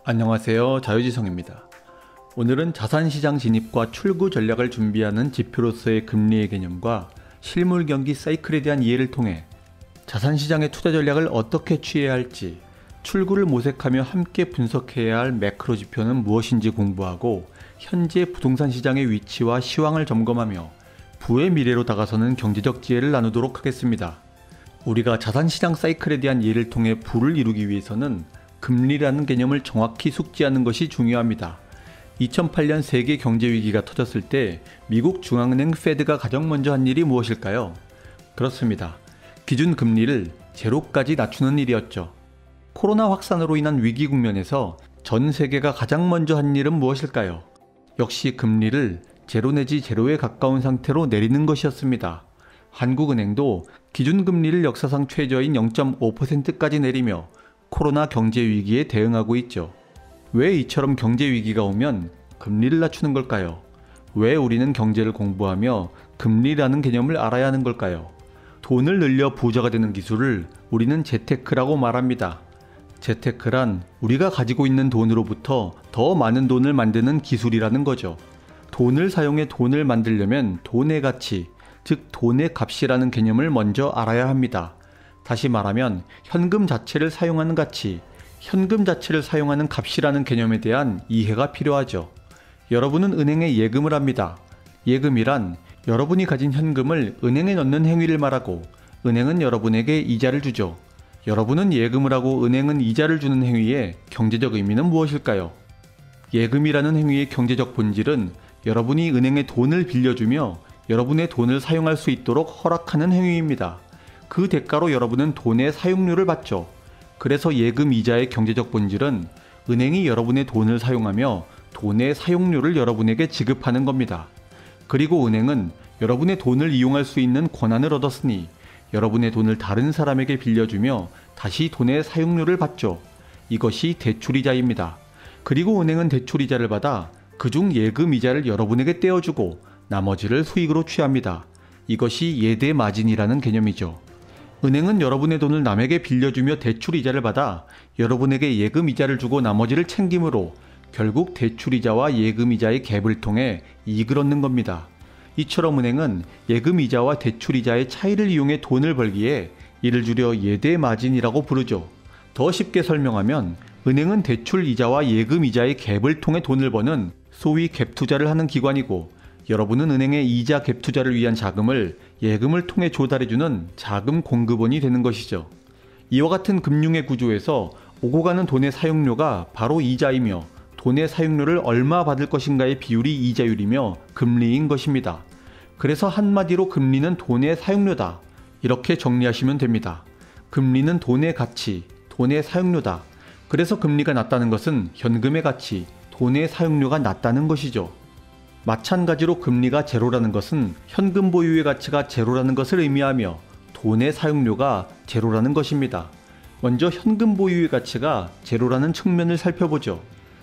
안녕하세요. 자유지성입니다. 오늘은 자산시장 진입과 출구 전략을 준비하는 지표로서의 금리의 개념과 실물 경기 사이클에 대한 이해를 통해 자산시장의 투자 전략을 어떻게 취해야 할지, 출구를 모색하며 함께 분석해야 할 매크로 지표는 무엇인지 공부하고 현재 부동산 시장의 위치와 시황을 점검하며 부의 미래로 다가서는 경제적 지혜를 나누도록 하겠습니다. 우리가 자산시장 사이클에 대한 이해를 통해 부를 이루기 위해서는 금리라는 개념을 정확히 숙지하는 것이 중요합니다. 2008년 세계 경제위기가 터졌을 때 미국 중앙은행 페드가 가장 먼저 한 일이 무엇일까요? 그렇습니다. 기준금리를 제로까지 낮추는 일이었죠. 코로나 확산으로 인한 위기 국면에서 전 세계가 가장 먼저 한 일은 무엇일까요? 역시 금리를 제로 내지 제로에 가까운 상태로 내리는 것이었습니다. 한국은행도 기준금리를 역사상 최저인 0.5%까지 내리며 코로나 경제위기에 대응하고 있죠. 왜 이처럼 경제위기가 오면 금리를 낮추는 걸까요? 왜 우리는 경제를 공부하며 금리라는 개념을 알아야 하는 걸까요? 돈을 늘려 부자가 되는 기술을 우리는 재테크라고 말합니다. 재테크란 우리가 가지고 있는 돈으로부터 더 많은 돈을 만드는 기술이라는 거죠. 돈을 사용해 돈을 만들려면 돈의 가치, 즉 돈의 값이라는 개념을 먼저 알아야 합니다. 다시 말하면 현금 자체를 사용하는 가치, 현금 자체를 사용하는 값이라는 개념에 대한 이해가 필요하죠. 여러분은 은행에 예금을 합니다. 예금이란 여러분이 가진 현금을 은행에 넣는 행위를 말하고 은행은 여러분에게 이자를 주죠. 여러분은 예금을 하고 은행은 이자를 주는 행위의 경제적 의미는 무엇일까요? 예금이라는 행위의 경제적 본질은 여러분이 은행에 돈을 빌려주며 여러분의 돈을 사용할 수 있도록 허락하는 행위입니다. 그 대가로 여러분은 돈의 사용료를 받죠. 그래서 예금 이자의 경제적 본질은 은행이 여러분의 돈을 사용하며 돈의 사용료를 여러분에게 지급하는 겁니다. 그리고 은행은 여러분의 돈을 이용할 수 있는 권한을 얻었으니 여러분의 돈을 다른 사람에게 빌려주며 다시 돈의 사용료를 받죠. 이것이 대출이자입니다. 그리고 은행은 대출이자를 받아 그중 예금 이자를 여러분에게 떼어주고 나머지를 수익으로 취합니다. 이것이 예대 마진이라는 개념이죠. 은행은 여러분의 돈을 남에게 빌려주며 대출이자를 받아 여러분에게 예금이자를 주고 나머지를 챙김으로 결국 대출이자와 예금이자의 갭을 통해 이익을 얻는 겁니다. 이처럼 은행은 예금이자와 대출이자의 차이를 이용해 돈을 벌기에 이를 줄여 예대 마진이라고 부르죠. 더 쉽게 설명하면 은행은 대출이자와 예금이자의 갭을 통해 돈을 버는 소위 갭 투자를 하는 기관이고 여러분은 은행의 이자 갭 투자를 위한 자금을 예금을 통해 조달해주는 자금 공급원이 되는 것이죠. 이와 같은 금융의 구조에서 오고 가는 돈의 사용료가 바로 이자이며 돈의 사용료를 얼마 받을 것인가의 비율이 이자율이며 금리인 것입니다. 그래서 한마디로 금리는 돈의 사용료다. 이렇게 정리하시면 됩니다. 금리는 돈의 가치, 돈의 사용료다. 그래서 금리가 낮다는 것은 현금의 가치, 돈의 사용료가 낮다는 것이죠. 마찬가지로 금리가 제로라는 것은 현금 보유의 가치가 제로라는 것을 의미하며 돈의 사용료가 제로라는 것입니다. 먼저 현금 보유의 가치가 제로라는 측면을 살펴보죠.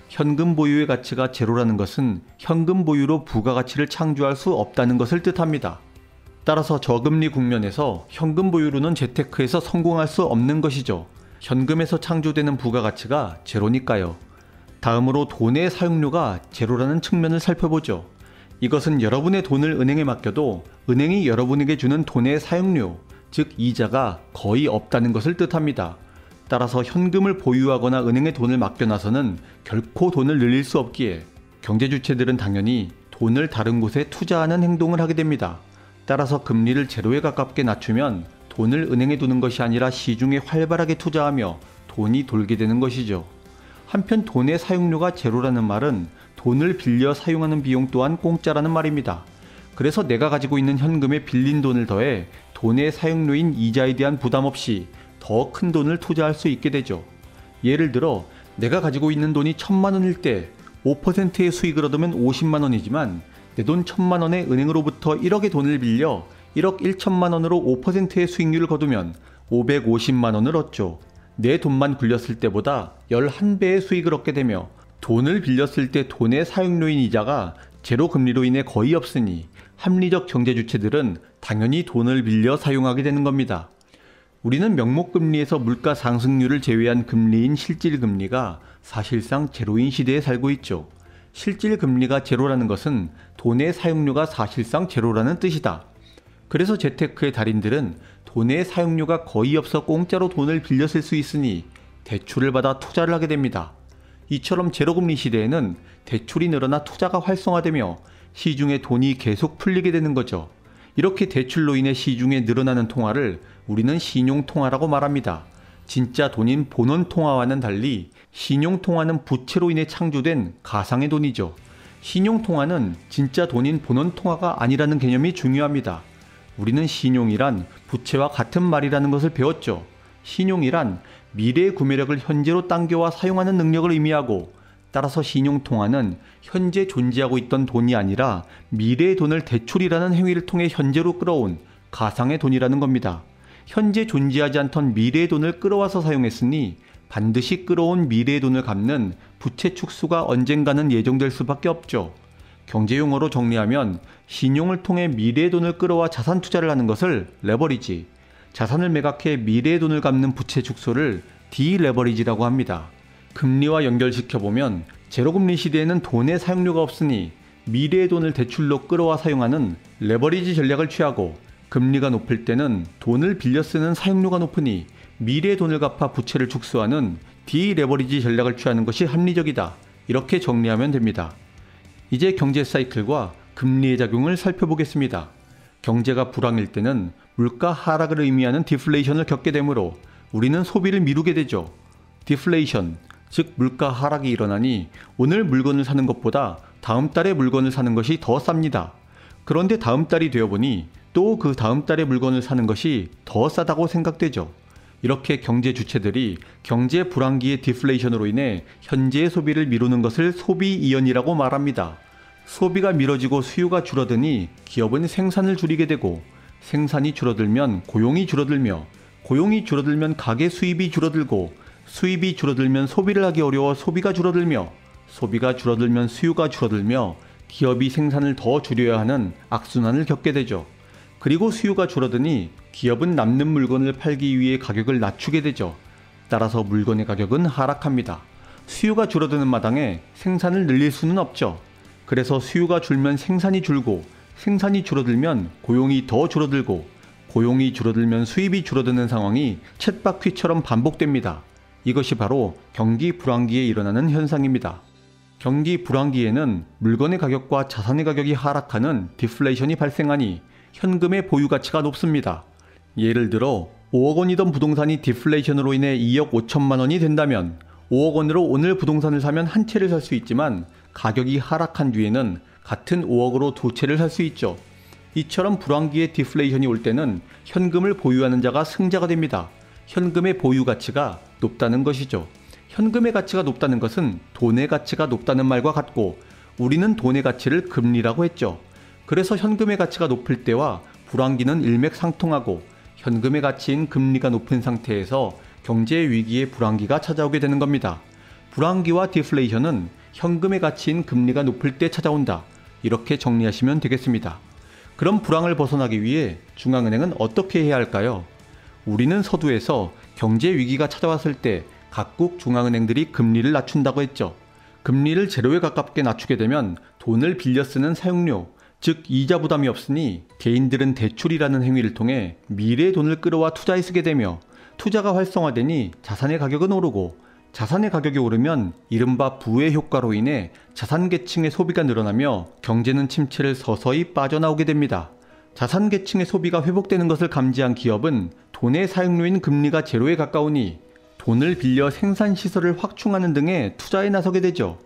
현금 보유의 가치가 제로라는 것은 현금 보유로 부가가치를 창조할 수 없다는 것을 뜻합니다. 따라서 저금리 국면에서 현금 보유로는 재테크에서 성공할 수 없는 것이죠. 현금에서 창조되는 부가가치가 제로니까요. 다음으로 돈의 사용료가 제로라는 측면을 살펴보죠. 이것은 여러분의 돈을 은행에 맡겨도 은행이 여러분에게 주는 돈의 사용료, 즉 이자가 거의 없다는 것을 뜻합니다. 따라서 현금을 보유하거나 은행에 돈을 맡겨놔서는 결코 돈을 늘릴 수 없기에 경제주체들은 당연히 돈을 다른 곳에 투자하는 행동을 하게 됩니다. 따라서 금리를 제로에 가깝게 낮추면 돈을 은행에 두는 것이 아니라 시중에 활발하게 투자하며 돈이 돌게 되는 것이죠. 한편 돈의 사용료가 제로라는 말은 돈을 빌려 사용하는 비용 또한 공짜라는 말입니다. 그래서 내가 가지고 있는 현금에 빌린 돈을 더해 돈의 사용료인 이자에 대한 부담 없이 더 큰 돈을 투자할 수 있게 되죠. 예를 들어 내가 가지고 있는 돈이 1,000만 원일 때 5%의 수익을 얻으면 50만 원이지만 내 돈 1,000만 원에 은행으로부터 1억의 돈을 빌려 1억 1천만 원으로 5%의 수익률을 거두면 550만 원을 얻죠. 내 돈만 굴렸을 때보다 11배의 수익을 얻게 되며 돈을 빌렸을 때 돈의 사용료인 이자가 제로 금리로 인해 거의 없으니 합리적 경제 주체들은 당연히 돈을 빌려 사용하게 되는 겁니다. 우리는 명목금리에서 물가 상승률을 제외한 금리인 실질금리가 사실상 제로인 시대에 살고 있죠. 실질금리가 제로라는 것은 돈의 사용료가 사실상 제로라는 뜻이다. 그래서 재테크의 달인들은 돈의 사용료가 거의 없어 공짜로 돈을 빌려 쓸 수 있으니 대출을 받아 투자를 하게 됩니다. 이처럼 제로금리 시대에는 대출이 늘어나 투자가 활성화되며 시중에 돈이 계속 풀리게 되는 거죠. 이렇게 대출로 인해 시중에 늘어나는 통화를 우리는 신용통화라고 말합니다. 진짜 돈인 본원통화와는 달리 신용통화는 부채로 인해 창조된 가상의 돈이죠. 신용통화는 진짜 돈인 본원통화가 아니라는 개념이 중요합니다. 우리는 신용이란 부채와 같은 말이라는 것을 배웠죠. 신용이란 미래의 구매력을 현재로 당겨와 사용하는 능력을 의미하고, 따라서 신용통화는 현재 존재하고 있던 돈이 아니라 미래의 돈을 대출이라는 행위를 통해 현재로 끌어온 가상의 돈이라는 겁니다. 현재 존재하지 않던 미래의 돈을 끌어와서 사용했으니 반드시 끌어온 미래의 돈을 갚는 부채 축소가 언젠가는 예정될 수밖에 없죠. 경제용어로 정리하면 신용을 통해 미래의 돈을 끌어와 자산 투자를 하는 것을 레버리지, 자산을 매각해 미래의 돈을 갚는 부채 축소를 디레버리지라고 합니다. 금리와 연결시켜보면 제로금리 시대에는 돈의 사용료가 없으니 미래의 돈을 대출로 끌어와 사용하는 레버리지 전략을 취하고, 금리가 높을 때는 돈을 빌려 쓰는 사용료가 높으니 미래의 돈을 갚아 부채를 축소하는 디레버리지 전략을 취하는 것이 합리적이다. 이렇게 정리하면 됩니다. 이제 경제 사이클과 금리의 작용을 살펴보겠습니다. 경제가 불황일 때는 물가 하락을 의미하는 디플레이션을 겪게 되므로 우리는 소비를 미루게 되죠. 디플레이션, 즉 물가 하락이 일어나니 오늘 물건을 사는 것보다 다음 달에 물건을 사는 것이 더 쌉니다. 그런데 다음 달이 되어보니 또 그 다음 달에 물건을 사는 것이 더 싸다고 생각되죠. 이렇게 경제 주체들이 경제 불황기의 디플레이션으로 인해 현재의 소비를 미루는 것을 소비 이연이라고 말합니다. 소비가 미뤄지고 수요가 줄어드니 기업은 생산을 줄이게 되고, 생산이 줄어들면 고용이 줄어들며, 고용이 줄어들면 가계 수입이 줄어들고, 수입이 줄어들면 소비를 하기 어려워 소비가 줄어들며, 소비가 줄어들면 수요가 줄어들며 기업이 생산을 더 줄여야 하는 악순환을 겪게 되죠. 그리고 수요가 줄어드니 기업은 남는 물건을 팔기 위해 가격을 낮추게 되죠. 따라서 물건의 가격은 하락합니다. 수요가 줄어드는 마당에 생산을 늘릴 수는 없죠. 그래서 수요가 줄면 생산이 줄고, 생산이 줄어들면 고용이 더 줄어들고, 고용이 줄어들면 수입이 줄어드는 상황이 쳇바퀴처럼 반복됩니다. 이것이 바로 경기 불황기에 일어나는 현상입니다. 경기 불황기에는 물건의 가격과 자산의 가격이 하락하는 디플레이션이 발생하니 현금의 보유 가치가 높습니다. 예를 들어 5억 원이던 부동산이 디플레이션으로 인해 2억 5천만 원이 된다면 5억 원으로 오늘 부동산을 사면 한 채를 살 수 있지만 가격이 하락한 뒤에는 같은 5억으로 두 채를 살 수 있죠. 이처럼 불황기에 디플레이션이 올 때는 현금을 보유하는 자가 승자가 됩니다. 현금의 보유 가치가 높다는 것이죠. 현금의 가치가 높다는 것은 돈의 가치가 높다는 말과 같고, 우리는 돈의 가치를 금리라고 했죠. 그래서 현금의 가치가 높을 때와 불황기는 일맥상통하고, 현금의 가치인 금리가 높은 상태에서 경제 위기의 불황기가 찾아오게 되는 겁니다. 불황기와 디플레이션은 현금의 가치인 금리가 높을 때 찾아온다. 이렇게 정리하시면 되겠습니다. 그럼 불황을 벗어나기 위해 중앙은행은 어떻게 해야 할까요? 우리는 서두에서 경제 위기가 찾아왔을 때 각국 중앙은행들이 금리를 낮춘다고 했죠. 금리를 제로에 가깝게 낮추게 되면 돈을 빌려 쓰는 사용료, 즉 이자 부담이 없으니 개인들은 대출이라는 행위를 통해 미래의 돈을 끌어와 투자에 쓰게 되며, 투자가 활성화되니 자산의 가격은 오르고, 자산의 가격이 오르면 이른바 부의 효과로 인해 자산계층의 소비가 늘어나며 경제는 침체를 서서히 빠져나오게 됩니다. 자산계층의 소비가 회복되는 것을 감지한 기업은 돈의 사용료인 금리가 제로에 가까우니 돈을 빌려 생산시설을 확충하는 등의 투자에 나서게 되죠.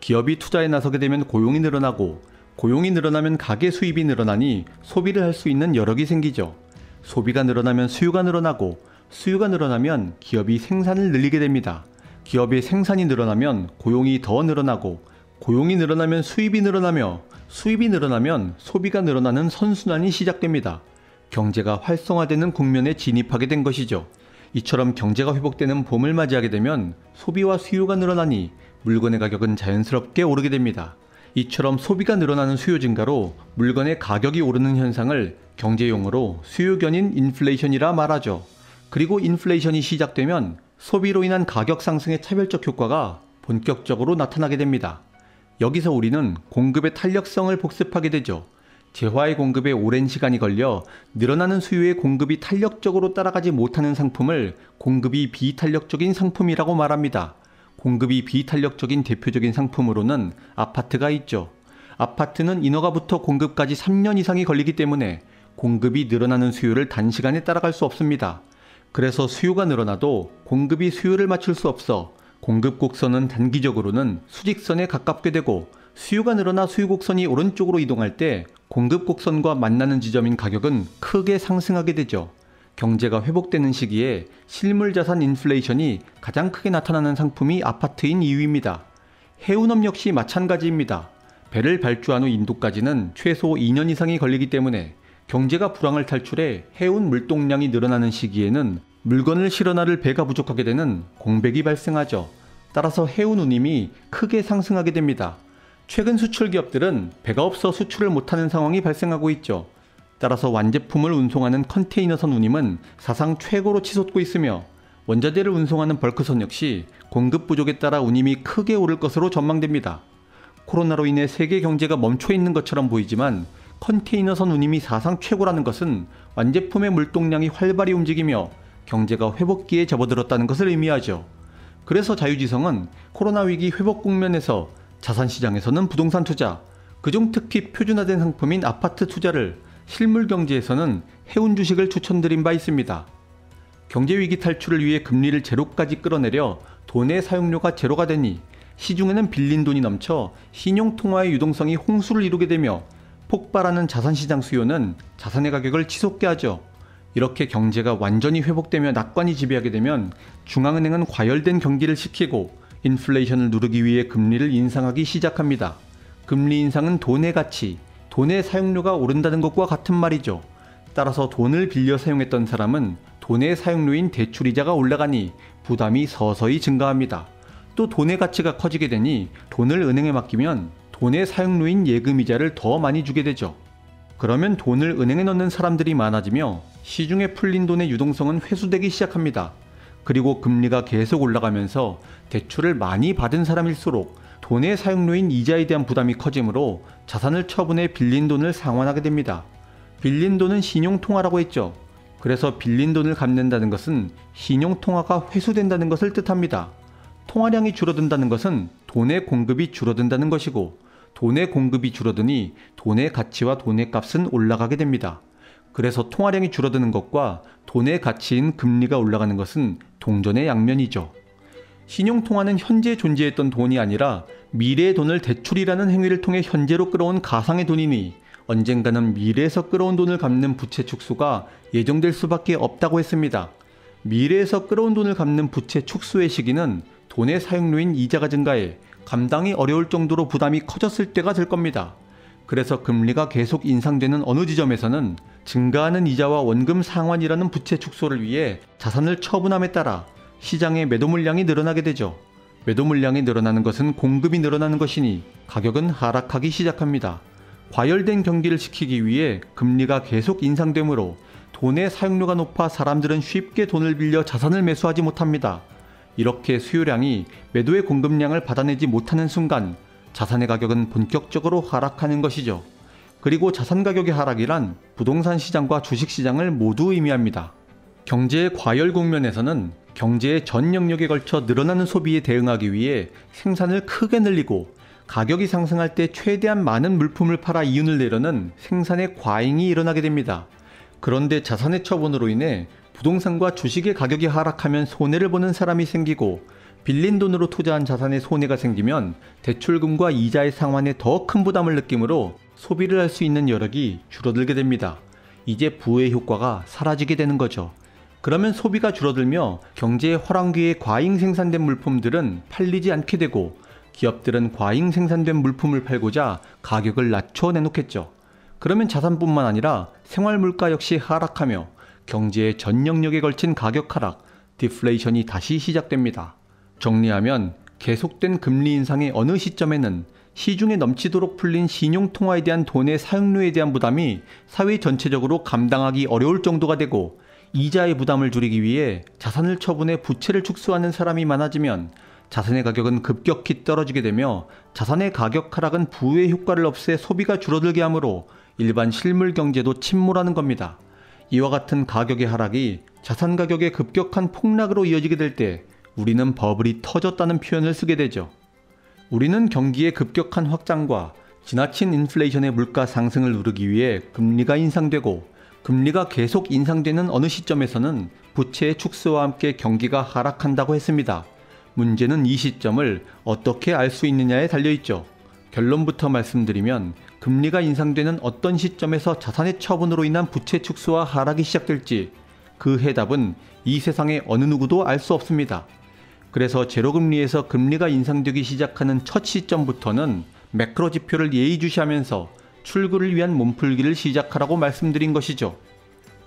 기업이 투자에 나서게 되면 고용이 늘어나고, 고용이 늘어나면 가계 수입이 늘어나니 소비를 할 수 있는 여력이 생기죠. 소비가 늘어나면 수요가 늘어나고, 수요가 늘어나면 기업이 생산을 늘리게 됩니다. 기업의 생산이 늘어나면 고용이 더 늘어나고, 고용이 늘어나면 수입이 늘어나며, 수입이 늘어나면 소비가 늘어나는 선순환이 시작됩니다. 경제가 활성화되는 국면에 진입하게 된 것이죠. 이처럼 경제가 회복되는 봄을 맞이하게 되면 소비와 수요가 늘어나니 물건의 가격은 자연스럽게 오르게 됩니다. 이처럼 소비가 늘어나는 수요 증가로 물건의 가격이 오르는 현상을 경제용어로 수요견인 인플레이션이라 말하죠. 그리고 인플레이션이 시작되면 소비로 인한 가격 상승의 차별적 효과가 본격적으로 나타나게 됩니다. 여기서 우리는 공급의 탄력성을 복습하게 되죠. 재화의 공급에 오랜 시간이 걸려 늘어나는 수요의 공급이 탄력적으로 따라가지 못하는 상품을 공급이 비탄력적인 상품이라고 말합니다. 공급이 비탄력적인 대표적인 상품으로는 아파트가 있죠. 아파트는 인허가부터 공급까지 3년 이상이 걸리기 때문에 공급이 늘어나는 수요를 단시간에 따라갈 수 없습니다. 그래서 수요가 늘어나도 공급이 수요를 맞출 수 없어 공급 곡선은 단기적으로는 수직선에 가깝게 되고, 수요가 늘어나 수요 곡선이 오른쪽으로 이동할 때 공급 곡선과 만나는 지점인 가격은 크게 상승하게 되죠. 경제가 회복되는 시기에 실물 자산 인플레이션이 가장 크게 나타나는 상품이 아파트인 이유입니다. 해운업 역시 마찬가지입니다. 배를 발주한 후 인도까지는 최소 2년 이상이 걸리기 때문에 경제가 불황을 탈출해 해운 물동량이 늘어나는 시기에는 물건을 실어 나를 배가 부족하게 되는 공백이 발생하죠. 따라서 해운 운임이 크게 상승하게 됩니다. 최근 수출 기업들은 배가 없어 수출을 못하는 상황이 발생하고 있죠. 따라서 완제품을 운송하는 컨테이너선 운임은 사상 최고로 치솟고 있으며, 원자재를 운송하는 벌크선 역시 공급 부족에 따라 운임이 크게 오를 것으로 전망됩니다. 코로나로 인해 세계 경제가 멈춰 있는 것처럼 보이지만 컨테이너선 운임이 사상 최고라는 것은 완제품의 물동량이 활발히 움직이며 경제가 회복기에 접어들었다는 것을 의미하죠. 그래서 자유지성은 코로나 위기 회복 국면에서 자산시장에서는 부동산 투자, 그중 특히 표준화된 상품인 아파트 투자를, 실물 경제에서는 해운 주식을 추천드린 바 있습니다. 경제위기 탈출을 위해 금리를 제로까지 끌어내려 돈의 사용료가 제로가 되니 시중에는 빌린 돈이 넘쳐 신용통화의 유동성이 홍수를 이루게 되며 폭발하는 자산시장 수요는 자산의 가격을 치솟게 하죠. 이렇게 경제가 완전히 회복되며 낙관이 지배하게 되면 중앙은행은 과열된 경기를 시키고 인플레이션을 누르기 위해 금리를 인상하기 시작합니다. 금리 인상은 돈의 가치, 돈의 사용료가 오른다는 것과 같은 말이죠. 따라서 돈을 빌려 사용했던 사람은 돈의 사용료인 대출이자가 올라가니 부담이 서서히 증가합니다. 또 돈의 가치가 커지게 되니 돈을 은행에 맡기면 돈의 사용료인 예금이자를 더 많이 주게 되죠. 그러면 돈을 은행에 넣는 사람들이 많아지며 시중에 풀린 돈의 유동성은 회수되기 시작합니다. 그리고 금리가 계속 올라가면서 대출을 많이 받은 사람일수록 돈의 사용료인 이자에 대한 부담이 커지므로 자산을 처분해 빌린 돈을 상환하게 됩니다. 빌린 돈은 신용통화라고 했죠. 그래서 빌린 돈을 갚는다는 것은 신용통화가 회수된다는 것을 뜻합니다. 통화량이 줄어든다는 것은 돈의 공급이 줄어든다는 것이고, 돈의 공급이 줄어드니 돈의 가치와 돈의 값은 올라가게 됩니다. 그래서 통화량이 줄어드는 것과 돈의 가치인 금리가 올라가는 것은 동전의 양면이죠. 신용통화는 현재 존재했던 돈이 아니라 미래의 돈을 대출이라는 행위를 통해 현재로 끌어온 가상의 돈이니, 언젠가는 미래에서 끌어온 돈을 갚는 부채 축소가 예정될 수밖에 없다고 했습니다. 미래에서 끌어온 돈을 갚는 부채 축소의 시기는 돈의 사용료인 이자가 증가해 감당이 어려울 정도로 부담이 커졌을 때가 될 겁니다. 그래서 금리가 계속 인상되는 어느 지점에서는 증가하는 이자와 원금 상환이라는 부채 축소를 위해 자산을 처분함에 따라 시장의 매도 물량이 늘어나게 되죠. 매도 물량이 늘어나는 것은 공급이 늘어나는 것이니 가격은 하락하기 시작합니다. 과열된 경기를 시키기 위해 금리가 계속 인상되므로 돈의 사용료가 높아 사람들은 쉽게 돈을 빌려 자산을 매수하지 못합니다. 이렇게 수요량이 매도의 공급량을 받아내지 못하는 순간 자산의 가격은 본격적으로 하락하는 것이죠. 그리고 자산 가격의 하락이란 부동산 시장과 주식 시장을 모두 의미합니다. 경제의 과열 국면에서는 경제의 전 영역에 걸쳐 늘어나는 소비에 대응하기 위해 생산을 크게 늘리고, 가격이 상승할 때 최대한 많은 물품을 팔아 이윤을 내려는 생산의 과잉이 일어나게 됩니다. 그런데 자산의 처분으로 인해 부동산과 주식의 가격이 하락하면 손해를 보는 사람이 생기고, 빌린 돈으로 투자한 자산에 손해가 생기면 대출금과 이자의 상환에 더 큰 부담을 느끼므로 소비를 할 수 있는 여력이 줄어들게 됩니다. 이제 부의 효과가 사라지게 되는 거죠. 그러면 소비가 줄어들며 경제의 호황기에 과잉 생산된 물품들은 팔리지 않게 되고, 기업들은 과잉 생산된 물품을 팔고자 가격을 낮춰 내놓겠죠. 그러면 자산뿐만 아니라 생활물가 역시 하락하며 경제의 전 영역에 걸친 가격 하락, 디플레이션이 다시 시작됩니다. 정리하면 계속된 금리 인상의 어느 시점에는 시중에 넘치도록 풀린 신용통화에 대한 돈의 사용료에 대한 부담이 사회 전체적으로 감당하기 어려울 정도가 되고, 이자의 부담을 줄이기 위해 자산을 처분해 부채를 축소하는 사람이 많아지면 자산의 가격은 급격히 떨어지게 되며 자산의 가격 하락은 부의 효과를 없애 소비가 줄어들게 하므로 일반 실물 경제도 침몰하는 겁니다. 이와 같은 가격의 하락이 자산 가격의 급격한 폭락으로 이어지게 될 때 우리는 버블이 터졌다는 표현을 쓰게 되죠. 우리는 경기의 급격한 확장과 지나친 인플레이션의 물가 상승을 누르기 위해 금리가 인상되고 금리가 계속 인상되는 어느 시점에서는 부채의 축소와 함께 경기가 하락한다고 했습니다. 문제는 이 시점을 어떻게 알 수 있느냐에 달려있죠. 결론부터 말씀드리면 금리가 인상되는 어떤 시점에서 자산의 처분으로 인한 부채 축소와 하락이 시작될지 그 해답은 이 세상의 어느 누구도 알 수 없습니다. 그래서 제로금리에서 금리가 인상되기 시작하는 첫 시점부터는 매크로 지표를 예의주시하면서 출구를 위한 몸풀기를 시작하라고 말씀드린 것이죠.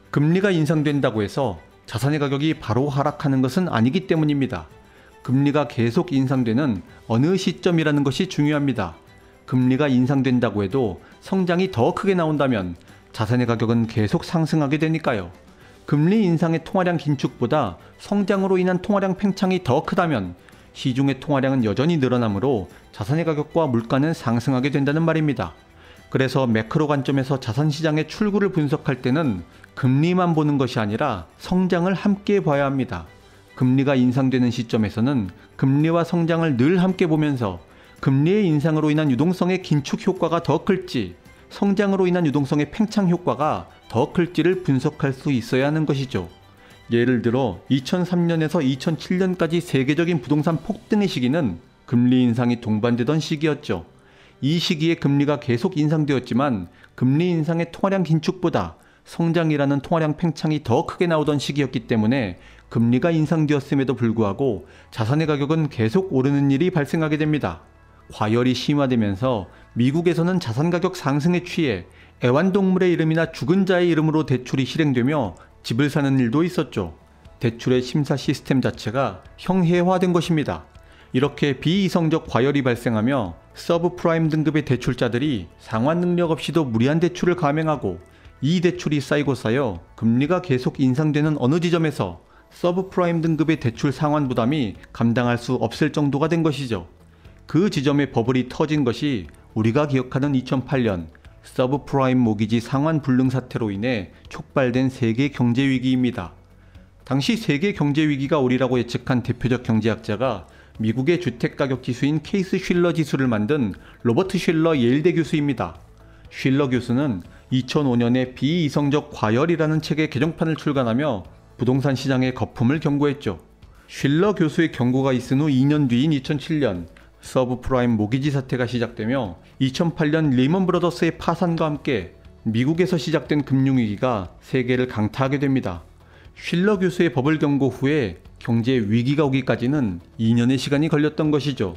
금리가 인상된다고 해서 자산의 가격이 바로 하락하는 것은 아니기 때문입니다. 금리가 계속 인상되는 어느 시점이라는 것이 중요합니다. 금리가 인상된다고 해도 성장이 더 크게 나온다면 자산의 가격은 계속 상승하게 되니까요. 금리 인상의 통화량 긴축보다 성장으로 인한 통화량 팽창이 더 크다면 시중의 통화량은 여전히 늘어나므로 자산의 가격과 물가는 상승하게 된다는 말입니다. 그래서 매크로 관점에서 자산시장의 출구를 분석할 때는 금리만 보는 것이 아니라 성장을 함께 봐야 합니다. 금리가 인상되는 시점에서는 금리와 성장을 늘 함께 보면서 금리의 인상으로 인한 유동성의 긴축 효과가 더 클지 성장으로 인한 유동성의 팽창 효과가 더 클지를 분석할 수 있어야 하는 것이죠. 예를 들어 2003년에서 2007년까지 세계적인 부동산 폭등의 시기는 금리 인상이 동반되던 시기였죠. 이 시기에 금리가 계속 인상되었지만 금리 인상의 통화량 긴축보다 성장이라는 통화량 팽창이 더 크게 나오던 시기였기 때문에 금리가 인상되었음에도 불구하고 자산의 가격은 계속 오르는 일이 발생하게 됩니다. 과열이 심화되면서 미국에서는 자산 가격 상승에 취해 애완동물의 이름이나 죽은 자의 이름으로 대출이 실행되며 집을 사는 일도 있었죠. 대출의 심사 시스템 자체가 형해화된 것입니다. 이렇게 비이성적 과열이 발생하며 서브프라임 등급의 대출자들이 상환 능력 없이도 무리한 대출을 감행하고 이 대출이 쌓이고 쌓여 금리가 계속 인상되는 어느 지점에서 서브프라임 등급의 대출 상환 부담이 감당할 수 없을 정도가 된 것이죠. 그 지점에 버블이 터진 것이 우리가 기억하는 2008년 서브프라임 모기지 상환 불능 사태로 인해 촉발된 세계 경제 위기입니다. 당시 세계 경제 위기가 오리라고 예측한 대표적 경제학자가 미국의 주택가격 지수인 케이스 쉴러 지수를 만든 로버트 쉴러 예일대 교수입니다. 쉴러 교수는 2005년에 비이성적 과열이라는 책의 개정판을 출간하며 부동산 시장의 거품을 경고했죠. 쉴러 교수의 경고가 있은 후 2년 뒤인 2007년 서브프라임 모기지 사태가 시작되며 2008년 리먼 브러더스의 파산과 함께 미국에서 시작된 금융위기가 세계를 강타하게 됩니다. 쉴러 교수의 버블 경고 후에 경제 위기가 오기까지는 2년의 시간이 걸렸던 것이죠.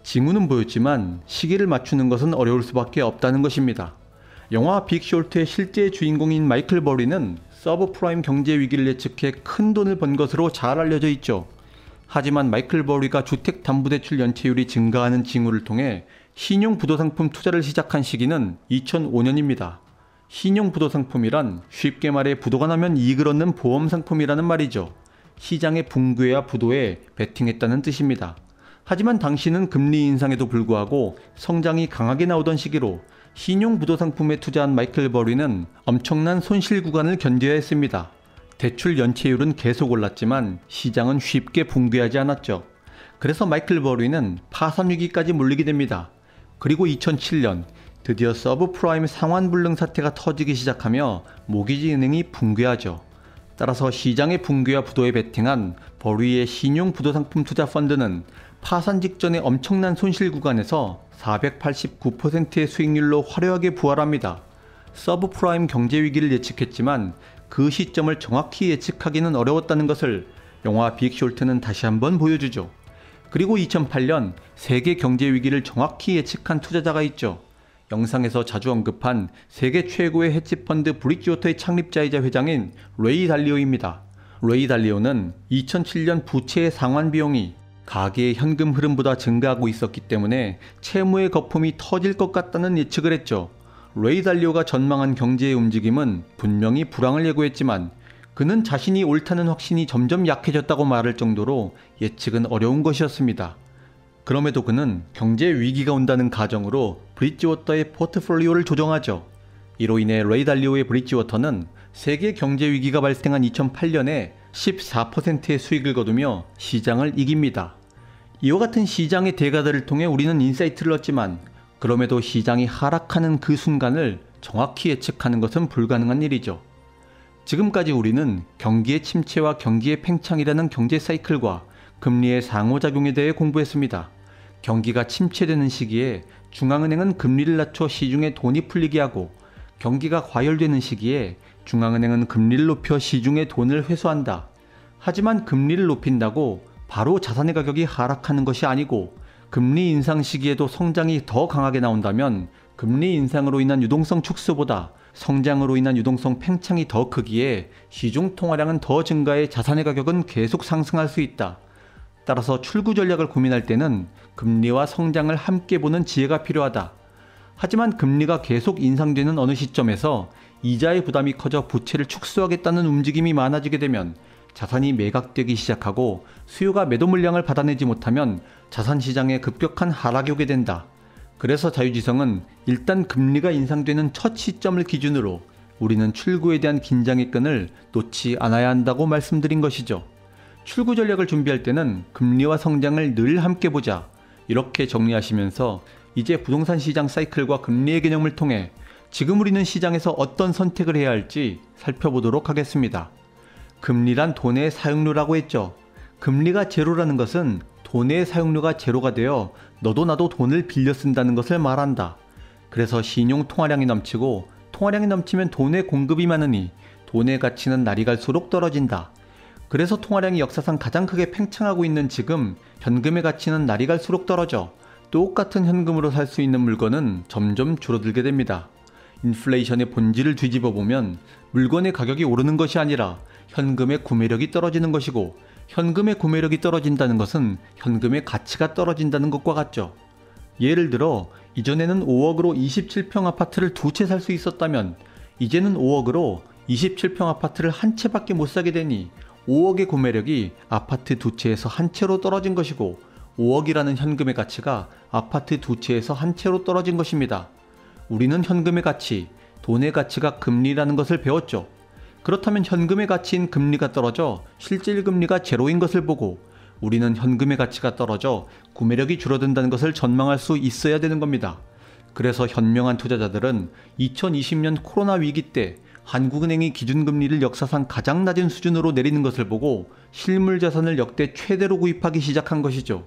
징후는 보였지만 시기를 맞추는 것은 어려울 수밖에 없다는 것입니다. 영화 빅 쇼트의 실제 주인공인 마이클 버리는 서브프라임 경제 위기를 예측해 큰 돈을 번 것으로 잘 알려져 있죠. 하지만 마이클 버리가 주택담보대출 연체율이 증가하는 징후를 통해 신용부도상품 투자를 시작한 시기는 2005년입니다. 신용부도상품이란 쉽게 말해 부도가 나면 이익을 얻는 보험상품이라는 말이죠. 시장의 붕괴와 부도에 베팅했다는 뜻입니다. 하지만 당시는 금리 인상에도 불구하고 성장이 강하게 나오던 시기로 신용부도상품에 투자한 마이클 버리는 엄청난 손실 구간을 견뎌야 했습니다. 대출 연체율은 계속 올랐지만 시장은 쉽게 붕괴하지 않았죠. 그래서 마이클 버리는 파산 위기까지 몰리게 됩니다. 그리고 2007년 드디어 서브프라임 상환 불능 사태가 터지기 시작하며 모기지 은행이 붕괴하죠. 따라서 시장의 붕괴와 부도에 베팅한 버리의 신용부도상품 투자 펀드는 파산 직전의 엄청난 손실 구간에서 489%의 수익률로 화려하게 부활합니다. 서브프라임 경제 위기를 예측했지만 그 시점을 정확히 예측하기는 어려웠다는 것을 영화 빅 쇼트는 다시 한번 보여주죠. 그리고 2008년 세계 경제 위기를 정확히 예측한 투자자가 있죠. 영상에서 자주 언급한 세계 최고의 헤지펀드 브릿지워터의 창립자이자 회장인 레이 달리오입니다. 레이 달리오는 2007년 부채의 상환 비용이 가계의 현금 흐름보다 증가하고 있었기 때문에 채무의 거품이 터질 것 같다는 예측을 했죠. 레이 달리오가 전망한 경제의 움직임은 분명히 불황을 예고했지만 그는 자신이 옳다는 확신이 점점 약해졌다고 말할 정도로 예측은 어려운 것이었습니다. 그럼에도 그는 경제 위기가 온다는 가정으로 브리지워터의 포트폴리오를 조정하죠. 이로 인해 레이 달리오의 브리지워터는 세계 경제 위기가 발생한 2008년에 14%의 수익을 거두며 시장을 이깁니다. 이와 같은 시장의 대가들을 통해 우리는 인사이트를 얻지만 그럼에도 시장이 하락하는 그 순간을 정확히 예측하는 것은 불가능한 일이죠. 지금까지 우리는 경기의 침체와 경기의 팽창이라는 경제 사이클과 금리의 상호작용에 대해 공부했습니다. 경기가 침체되는 시기에 중앙은행은 금리를 낮춰 시중에 돈이 풀리게 하고 경기가 과열되는 시기에 중앙은행은 금리를 높여 시중에 돈을 회수한다. 하지만 금리를 높인다고 바로 자산의 가격이 하락하는 것이 아니고 금리 인상 시기에도 성장이 더 강하게 나온다면 금리 인상으로 인한 유동성 축소보다 성장으로 인한 유동성 팽창이 더 크기에 시중 통화량은 더 증가해 자산의 가격은 계속 상승할 수 있다. 따라서 출구 전략을 고민할 때는 금리와 성장을 함께 보는 지혜가 필요하다. 하지만 금리가 계속 인상되는 어느 시점에서 이자의 부담이 커져 부채를 축소하겠다는 움직임이 많아지게 되면 자산이 매각되기 시작하고 수요가 매도 물량을 받아내지 못하면 자산 시장에 급격한 하락이 오게 된다. 그래서 자유지성은 일단 금리가 인상되는 첫 시점을 기준으로 우리는 출구에 대한 긴장의 끈을 놓지 않아야 한다고 말씀드린 것이죠. 출구 전략을 준비할 때는 금리와 성장을 늘 함께 보자. 이렇게 정리하시면서 이제 부동산 시장 사이클과 금리의 개념을 통해 지금 우리는 시장에서 어떤 선택을 해야 할지 살펴보도록 하겠습니다. 금리란 돈의 사용료라고 했죠. 금리가 제로라는 것은 돈의 사용료가 제로가 되어 너도 나도 돈을 빌려 쓴다는 것을 말한다. 그래서 신용 통화량이 넘치고 통화량이 넘치면 돈의 공급이 많으니 돈의 가치는 날이 갈수록 떨어진다. 그래서 통화량이 역사상 가장 크게 팽창하고 있는 지금 현금의 가치는 날이 갈수록 떨어져 똑같은 현금으로 살 수 있는 물건은 점점 줄어들게 됩니다. 인플레이션의 본질을 뒤집어 보면 물건의 가격이 오르는 것이 아니라 현금의 구매력이 떨어지는 것이고 현금의 구매력이 떨어진다는 것은 현금의 가치가 떨어진다는 것과 같죠. 예를 들어 이전에는 5억으로 27평 아파트를 두 채 살 수 있었다면 이제는 5억으로 27평 아파트를 한 채밖에 못 사게 되니 5억의 구매력이 아파트 두 채에서 한 채로 떨어진 것이고 5억이라는 현금의 가치가 아파트 두 채에서 한 채로 떨어진 것입니다. 우리는 현금의 가치, 돈의 가치가 금리라는 것을 배웠죠. 그렇다면 현금의 가치인 금리가 떨어져 실질 금리가 제로인 것을 보고 우리는 현금의 가치가 떨어져 구매력이 줄어든다는 것을 전망할 수 있어야 되는 겁니다. 그래서 현명한 투자자들은 2020년 코로나 위기 때 한국은행이 기준금리를 역사상 가장 낮은 수준으로 내리는 것을 보고 실물 자산을 역대 최대로 구입하기 시작한 것이죠.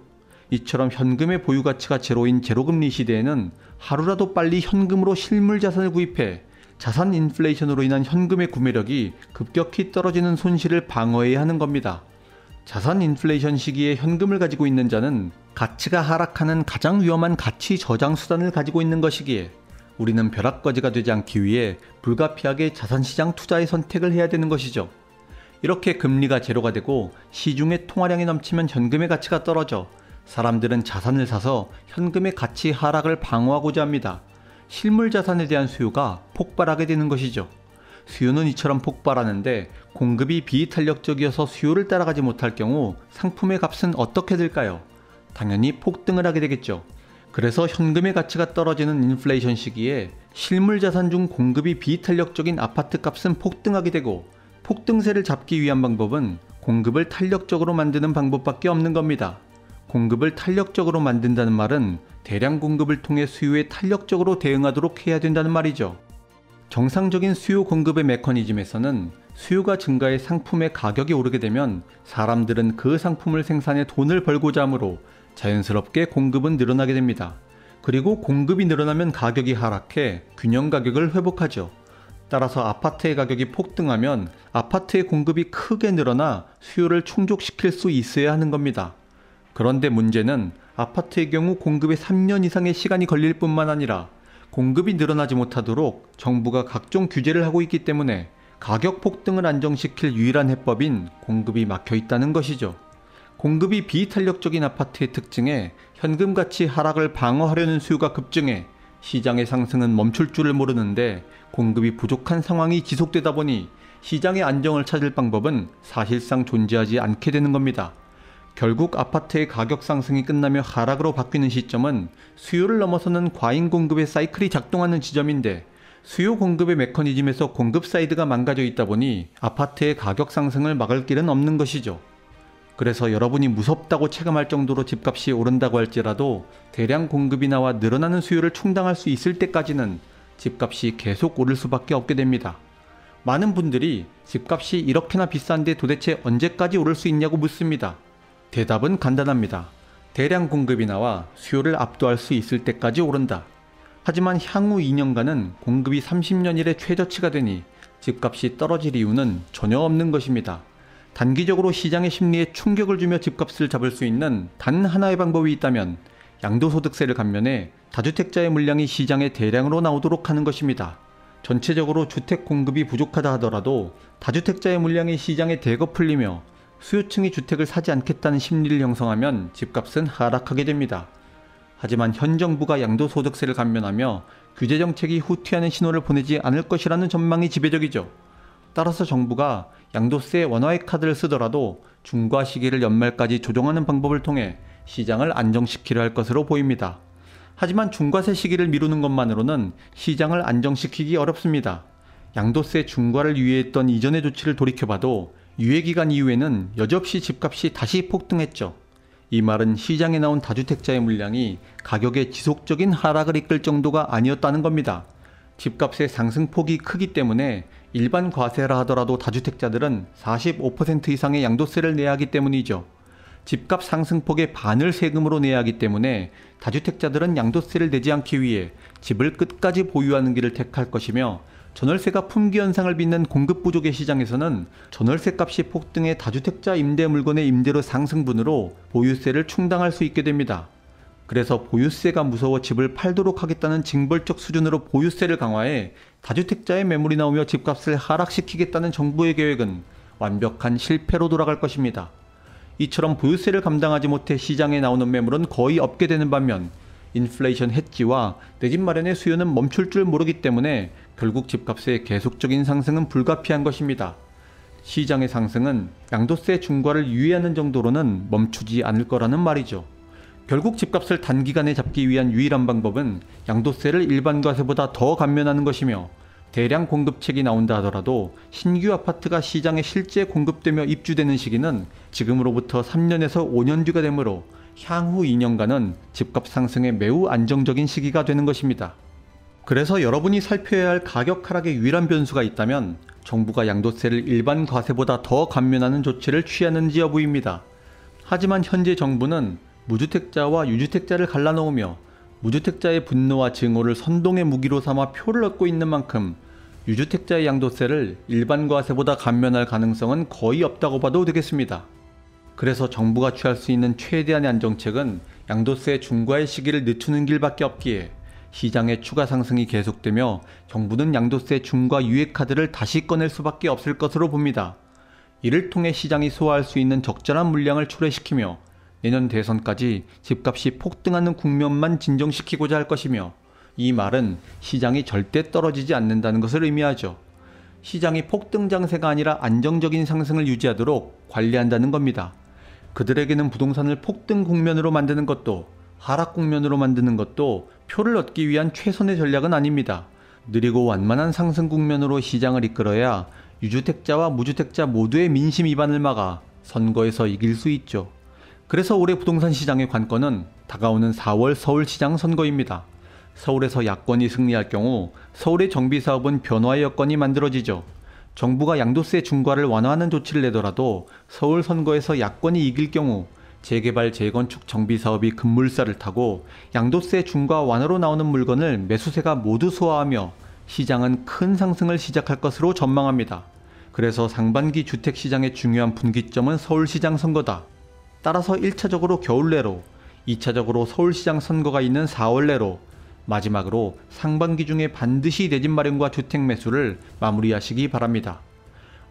이처럼 현금의 보유 가치가 제로인 제로금리 시대에는 하루라도 빨리 현금으로 실물 자산을 구입해 자산 인플레이션으로 인한 현금의 구매력이 급격히 떨어지는 손실을 방어해야 하는 겁니다. 자산 인플레이션 시기에 현금을 가지고 있는 자는 가치가 하락하는 가장 위험한 가치 저장 수단을 가지고 있는 것이기에 우리는 벼락거지가 되지 않기 위해 불가피하게 자산시장 투자의 선택을 해야 되는 것이죠. 이렇게 금리가 제로가 되고 시중에 통화량이 넘치면 현금의 가치가 떨어져 사람들은 자산을 사서 현금의 가치 하락을 방어하고자 합니다. 실물 자산에 대한 수요가 폭발하게 되는 것이죠. 수요는 이처럼 폭발하는데 공급이 비탄력적이어서 수요를 따라가지 못할 경우 상품의 값은 어떻게 될까요? 당연히 폭등을 하게 되겠죠. 그래서 현금의 가치가 떨어지는 인플레이션 시기에 실물 자산 중 공급이 비탄력적인 아파트 값은 폭등하게 되고 폭등세를 잡기 위한 방법은 공급을 탄력적으로 만드는 방법밖에 없는 겁니다. 공급을 탄력적으로 만든다는 말은 대량 공급을 통해 수요에 탄력적으로 대응하도록 해야 된다는 말이죠. 정상적인 수요 공급의 메커니즘에서는 수요가 증가해 상품의 가격이 오르게 되면 사람들은 그 상품을 생산해 돈을 벌고자 하므로 자연스럽게 공급은 늘어나게 됩니다. 그리고 공급이 늘어나면 가격이 하락해 균형 가격을 회복하죠. 따라서 아파트의 가격이 폭등하면 아파트의 공급이 크게 늘어나 수요를 충족시킬 수 있어야 하는 겁니다. 그런데 문제는 아파트의 경우 공급에 3년 이상의 시간이 걸릴 뿐만 아니라 공급이 늘어나지 못하도록 정부가 각종 규제를 하고 있기 때문에 가격 폭등을 안정시킬 유일한 해법인 공급이 막혀 있다는 것이죠. 공급이 비탄력적인 아파트의 특징에 현금 가치 하락을 방어하려는 수요가 급증해 시장의 상승은 멈출 줄을 모르는데 공급이 부족한 상황이 지속되다 보니 시장의 안정을 찾을 방법은 사실상 존재하지 않게 되는 겁니다. 결국 아파트의 가격 상승이 끝나며 하락으로 바뀌는 시점은 수요를 넘어서는 과잉 공급의 사이클이 작동하는 지점인데, 수요 공급의 메커니즘에서 공급 사이드가 망가져 있다 보니 아파트의 가격 상승을 막을 길은 없는 것이죠. 그래서 여러분이 무섭다고 체감할 정도로 집값이 오른다고 할지라도 대량 공급이 나와 늘어나는 수요를 충당할 수 있을 때까지는 집값이 계속 오를 수밖에 없게 됩니다. 많은 분들이 집값이 이렇게나 비싼데 도대체 언제까지 오를 수 있냐고 묻습니다. 대답은 간단합니다. 대량 공급이 나와 수요를 압도할 수 있을 때까지 오른다. 하지만 향후 2년간은 공급이 30년 이래 최저치가 되니 집값이 떨어질 이유는 전혀 없는 것입니다. 단기적으로 시장의 심리에 충격을 주며 집값을 잡을 수 있는 단 하나의 방법이 있다면 양도소득세를 감면해 다주택자의 물량이 시장에 대량으로 나오도록 하는 것입니다. 전체적으로 주택 공급이 부족하다 하더라도 다주택자의 물량이 시장에 대거 풀리며 수요층이 주택을 사지 않겠다는 심리를 형성하면 집값은 하락하게 됩니다. 하지만 현 정부가 양도소득세를 감면하며 규제정책이 후퇴하는 신호를 보내지 않을 것이라는 전망이 지배적이죠. 따라서 정부가 양도세 완화의 카드를 쓰더라도 중과 시기를 연말까지 조정하는 방법을 통해 시장을 안정시키려 할 것으로 보입니다. 하지만 중과세 시기를 미루는 것만으로는 시장을 안정시키기 어렵습니다. 양도세 중과를 유예했던 이전의 조치를 돌이켜봐도 유예기간 이후에는 여지없이 집값이 다시 폭등했죠. 이 말은 시장에 나온 다주택자의 물량이 가격의 지속적인 하락을 이끌 정도가 아니었다는 겁니다. 집값의 상승폭이 크기 때문에 일반 과세라 하더라도 다주택자들은 45% 이상의 양도세를 내야 하기 때문이죠. 집값 상승폭의 반을 세금으로 내야 하기 때문에 다주택자들은 양도세를 내지 않기 위해 집을 끝까지 보유하는 길을 택할 것이며, 전월세가 품귀 현상을 빚는 공급 부족의 시장에서는 전월세 값이 폭등해 다주택자 임대 물건의 임대료 상승분으로 보유세를 충당할 수 있게 됩니다. 그래서 보유세가 무서워 집을 팔도록 하겠다는 징벌적 수준으로 보유세를 강화해 다주택자의 매물이 나오며 집값을 하락시키겠다는 정부의 계획은 완벽한 실패로 돌아갈 것입니다. 이처럼 보유세를 감당하지 못해 시장에 나오는 매물은 거의 없게 되는 반면, 인플레이션 해지와 내 집 마련의 수요는 멈출 줄 모르기 때문에 결국 집값의 계속적인 상승은 불가피한 것입니다. 시장의 상승은 양도세 중과를 유예하는 정도로는 멈추지 않을 거라는 말이죠. 결국 집값을 단기간에 잡기 위한 유일한 방법은 양도세를 일반 과세보다 더 감면하는 것이며, 대량 공급책이 나온다 하더라도 신규 아파트가 시장에 실제 공급되며 입주되는 시기는 지금으로부터 3년에서 5년 뒤가 되므로 향후 2년간은 집값 상승에 매우 안정적인 시기가 되는 것입니다. 그래서 여러분이 살펴야 할 가격 하락의 유일한 변수가 있다면 정부가 양도세를 일반 과세보다 더 감면하는 조치를 취하는지 여부입니다. 하지만 현재 정부는 무주택자와 유주택자를 갈라놓으며 무주택자의 분노와 증오를 선동의 무기로 삼아 표를 얻고 있는 만큼 유주택자의 양도세를 일반 과세보다 감면할 가능성은 거의 없다고 봐도 되겠습니다. 그래서 정부가 취할 수 있는 최대한의 안정책은 양도세 중과의 시기를 늦추는 길밖에 없기에 시장의 추가 상승이 계속되며 정부는 양도세 중과 유예 카드를 다시 꺼낼 수밖에 없을 것으로 봅니다. 이를 통해 시장이 소화할 수 있는 적절한 물량을 초래시키며 내년 대선까지 집값이 폭등하는 국면만 진정시키고자 할 것이며, 이 말은 시장이 절대 떨어지지 않는다는 것을 의미하죠. 시장이 폭등 장세가 아니라 안정적인 상승을 유지하도록 관리한다는 겁니다. 그들에게는 부동산을 폭등 국면으로 만드는 것도 하락 국면으로 만드는 것도 표를 얻기 위한 최선의 전략은 아닙니다. 느리고 완만한 상승 국면으로 시장을 이끌어야 유주택자와 무주택자 모두의 민심 위반을 막아 선거에서 이길 수 있죠. 그래서 올해 부동산 시장의 관건은 다가오는 4월 서울시장 선거입니다. 서울에서 야권이 승리할 경우 서울의 정비사업은 변화의 여건이 만들어지죠. 정부가 양도세 중과를 완화하는 조치를 내더라도 서울 선거에서 야권이 이길 경우 재개발 재건축 정비사업이 급물살을 타고 양도세 중과 완화로 나오는 물건을 매수세가 모두 소화하며 시장은 큰 상승을 시작할 것으로 전망합니다. 그래서 상반기 주택시장의 중요한 분기점은 서울시장 선거다. 따라서 1차적으로 겨울 내로, 2차적으로 서울시장 선거가 있는 4월 내로, 마지막으로 상반기 중에 반드시 내 집 마련과 주택 매수를 마무리하시기 바랍니다.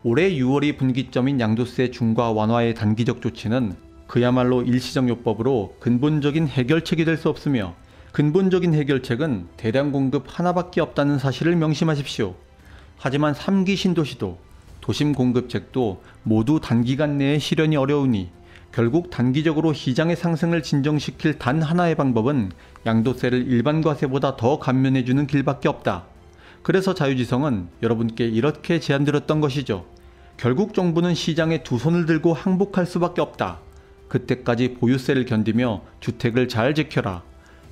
올해 6월이 분기점인 양도세 중과 완화의 단기적 조치는 그야말로 일시정요법으로 근본적인 해결책이 될 수 없으며, 근본적인 해결책은 대량 공급 하나밖에 없다는 사실을 명심하십시오. 하지만 3기 신도시도 도심 공급책도 모두 단기간 내에 실현이 어려우니 결국 단기적으로 시장의 상승을 진정시킬 단 하나의 방법은 양도세를 일반 과세보다 더 감면해주는 길밖에 없다. 그래서 자유지성은 여러분께 이렇게 제안드렸던 것이죠. 결국 정부는 시장에 두 손을 들고 항복할 수밖에 없다. 그때까지 보유세를 견디며 주택을 잘 지켜라.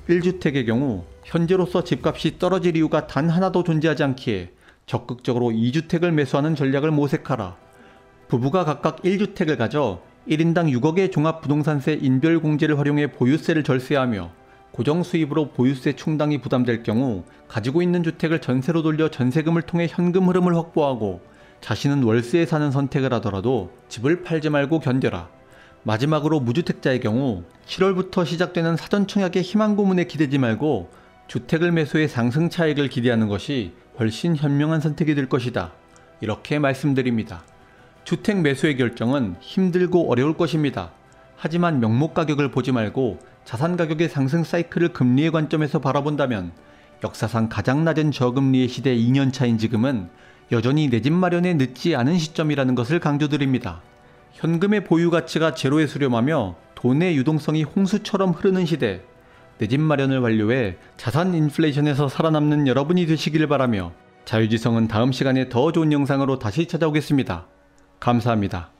1주택의 경우 현재로서 집값이 떨어질 이유가 단 하나도 존재하지 않기에 적극적으로 2주택을 매수하는 전략을 모색하라. 부부가 각각 1주택을 가져 1인당 6억의 종합부동산세 인별공제를 활용해 보유세를 절세하며 고정수입으로 보유세 충당이 부담될 경우 가지고 있는 주택을 전세로 돌려 전세금을 통해 현금 흐름을 확보하고 자신은 월세에 사는 선택을 하더라도 집을 팔지 말고 견뎌라. 마지막으로 무주택자의 경우 7월부터 시작되는 사전청약의 희망고문에 기대지 말고 주택을 매수해 상승 차익을 기대하는 것이 훨씬 현명한 선택이 될 것이다. 이렇게 말씀드립니다. 주택 매수의 결정은 힘들고 어려울 것입니다. 하지만 명목 가격을 보지 말고 자산 가격의 상승 사이클을 금리의 관점에서 바라본다면 역사상 가장 낮은 저금리의 시대 2년차인 지금은 여전히 내 집 마련에 늦지 않은 시점이라는 것을 강조드립니다. 현금의 보유 가치가 제로에 수렴하며 돈의 유동성이 홍수처럼 흐르는 시대, 내 집 마련을 완료해 자산 인플레이션에서 살아남는 여러분이 되시길 바라며 자유지성은 다음 시간에 더 좋은 영상으로 다시 찾아오겠습니다. 감사합니다.